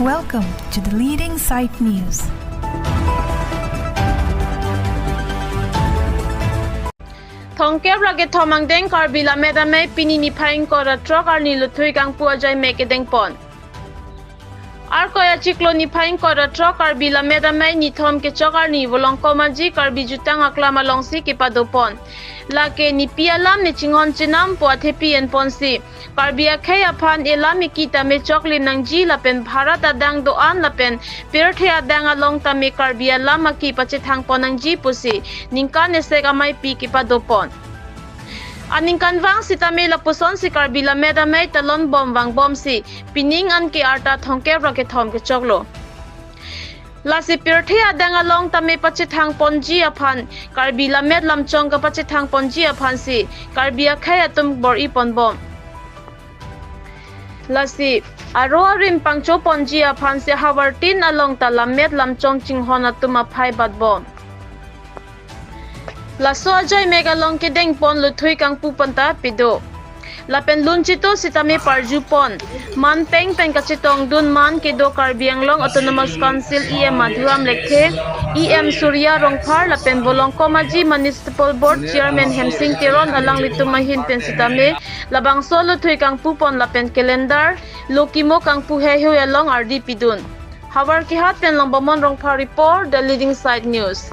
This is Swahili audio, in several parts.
Welcome to the Leading Sight News. Thongkep rage thomang deng karbila medame pinini phaing kora truck arni luthui kang puajai meke deng pon. Arkoya chikloni phaing kora truck karbila medame ni thom ke chokar ni volong komaji karbi jutang aklama longsi ke padopon. Lake ni pialam ni chingon chinam po athepi en ponsi. Karbia khaya phan elami kita me chokli nangji lapen bharat adang doan lapen pirthe adang along tame karbia lama ki pache thang ponangji pusi ningka ne segamai pi ki padopon. Aning kanwang si tame lapuson si karbila medamay talon bom wang bom si pining an ke arta thongke rake thom ke choklo. Lasi pirthe adang along tame pache thang ponji aphan karbila med lamchong ka pache thang ponji aphan si karbia khaya tum bor I pon bom. Lasi aro rim pangcho ponji aphan se hawartin along ta lamet lamchong chinghona tuma phai bat bom. Laso ajay megalong ke deng pon luthui kang pupanta pido. Lapen lunchito sitame parju pon. Man peng peng kachitong dun man ke do Karbiang Long Autonomous Council EM Madhuram lekhe EM Surya Rongphar lapen bolong komaji Municipal Board Chairman Hemsing Teron alang litumahin pen sitame labang solo thui kang pupon lapen calendar lokimo kang puhehu along RD pidun. Hawar ki hat pen longbamon Rongphar report the Leading Sight News.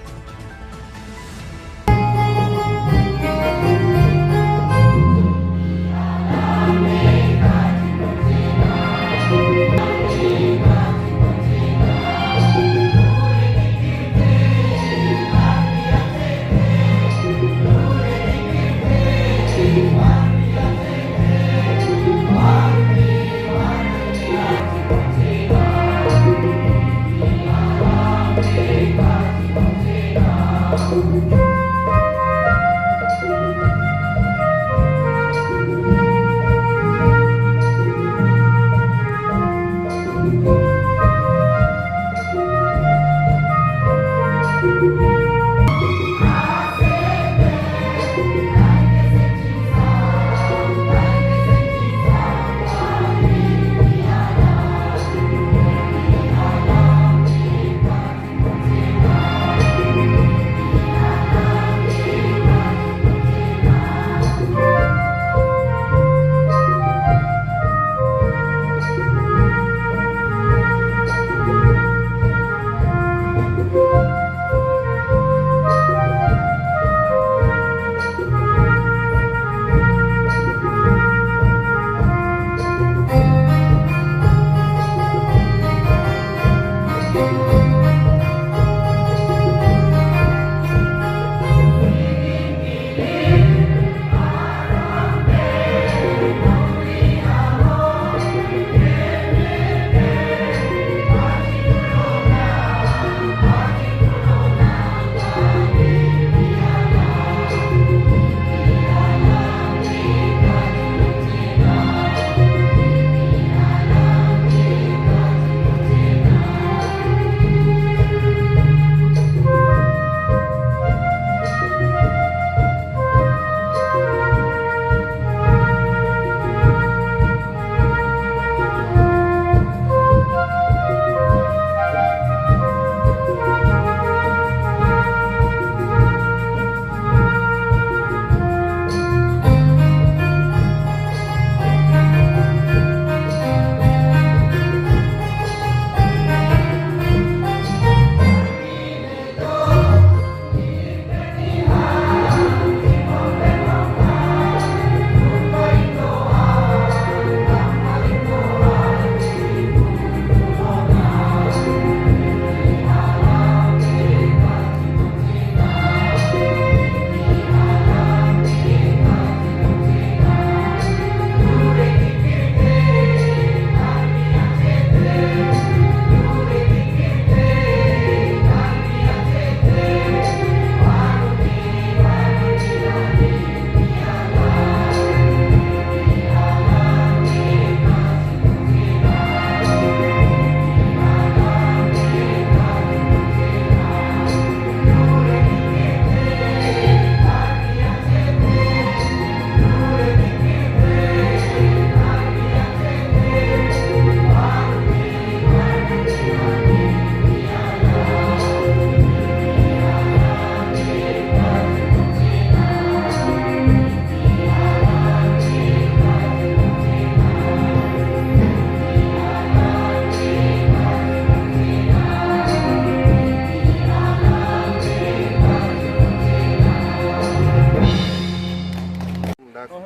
dak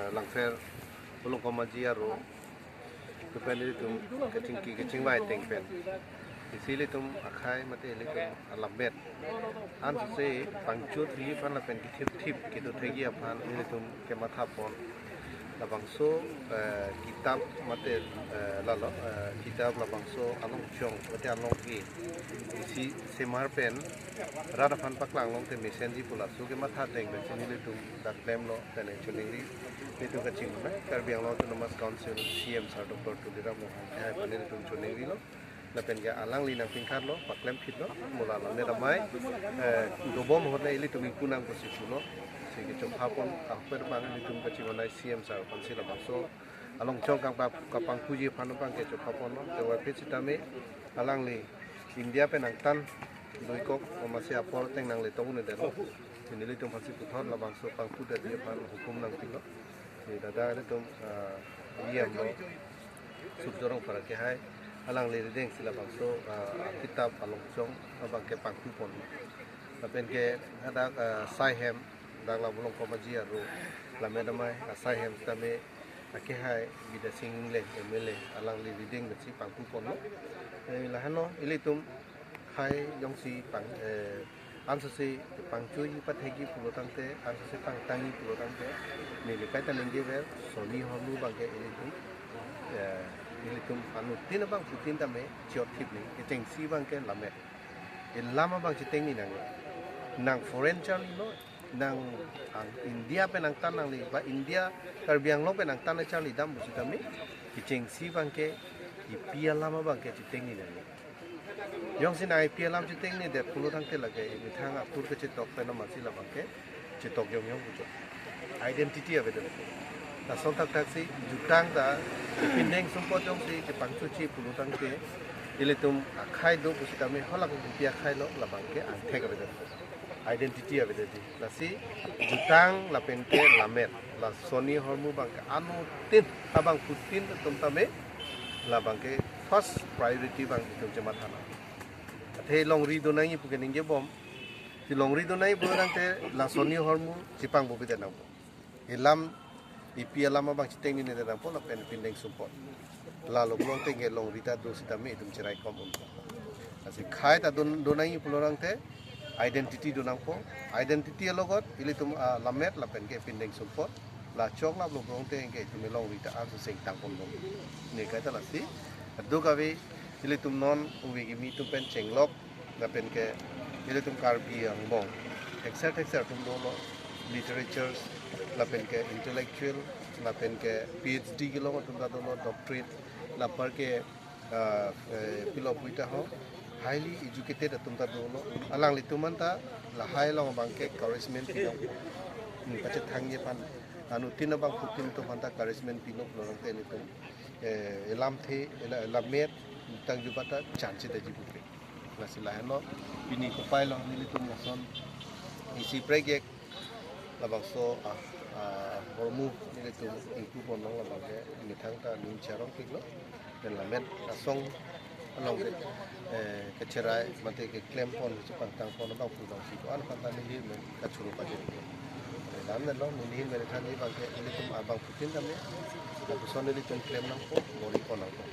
langfer ulung komaji aro tupen ini tum kecing bai tengpen isili tum akhai mate ili tum alabet an se pangcut hi pan la pen kitip tip kitu thegi apan ili tum ke matha pon labangso kitab mate lalo kitab labangso along chong mate along ki isi semar pen rada pan paklang long te mesenji pula su ke matha teng ben sini le tum dak lem lo tene chulingri itu kecing na karbiang lo autonomous council CM sar dr tudira mo hai pan le tum chulingri lo la pen ga alang li nang pingkar lo paklem phit lo mula la ne ramai dobom hotna ili tum kunang ko si lo sigi chom hapon akper bang li tum kecing onai CM sar pan sila so along chong kang kapang puji phan bang ke chom hapon lo te wa phit tame alang li India penang tan doi kok masih apol teng nang le tong ne de lo ini le tum pasi puthon la bang so pang pu de dia pan hukum nang tilo ni dada le tum yam lo sub dorong para ke hai alang le deng sila bang so kitab along chong abang ke pang pu pon la pen ke ada sai hem dang la bolong komaji aro la me damai sai hem tame ake hai bida sing le mele alang le deng si pang pu pon lo la hano ile tum hai yong si pang answer si pang chui pat hegi pulo tangte answer si pang tangi pulo tangte ni le kai tan nge ver soni homu bang ke ile tum anu tin bang putin tame chot thip ni ke teng si bang ke lame lama bang chiteng ni nang foreign chal no nang India pe nang tan nang li ba India karbiang lo pe nang tan chal li dam bu tame ke teng si bang ke ipia lama bang ke chiteng ni yong sin ai ipia lam chiteng ni de pulo thang te lage mi thang atur ke chitok pe na masi la bang ke chitok yong yong bu identity ave de ta son tak tak si jutang da pineng sumpo jong si ke pangchu chi pulo thang te ile tum khai do bu sitame hola ko pia khai lo la bang ke ang thek ave de identity ave de la si jutang la pen ke lamet la soni hormu bang ke anu tin abang putin tum tame la bang ke first priority bang tum jema thana the long ri do nai pu ke ning ge bom ti long ri do nai bu rang te la soni hormu chipang bu bi de na ilam ipia lama bang chiteng ni ne da po la pen pindeng support la lo long te ge long ri ta do sita me tum chirai kom un asi khai ta do nai pu lo rang te identity do nang po identity logot ili tum lamet la pen ge pindeng support la chok la lo long te ge tum long ri ta a sing tang pon long ni kai ta la si do ka we ili tum non uwi gi mi tum pen chenglok la pen ke ili tum karbi ang bong exert tum do lo literatures la pen ke intellectual la pen ke PhD gi lo tum da do lo doctorate la par ke pilo puita ho highly educated tum da do lo alang li tum ta la high long bang ke encouragement pi lo ni ka che thang ye pan anu tin bang putin to pan ta encouragement pi lo lo te ni tum elam the elamet tang ju bata chance de ji bu la sila no pini ko pai long ni tum la son isi project la bang so hormu ni tum improve pon long la bang ke ni thang ta nim charong tik lo den la met asong long ke cherai mate ke claim pon chi pang tang pon ba pu long si ko an pan ta ni me ka churu pa je dan ne lo ni me than ni bang ke ni tum abang putin ta me la so ni tum claim nang ko ngori ko nang ko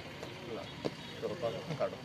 la to pa ka do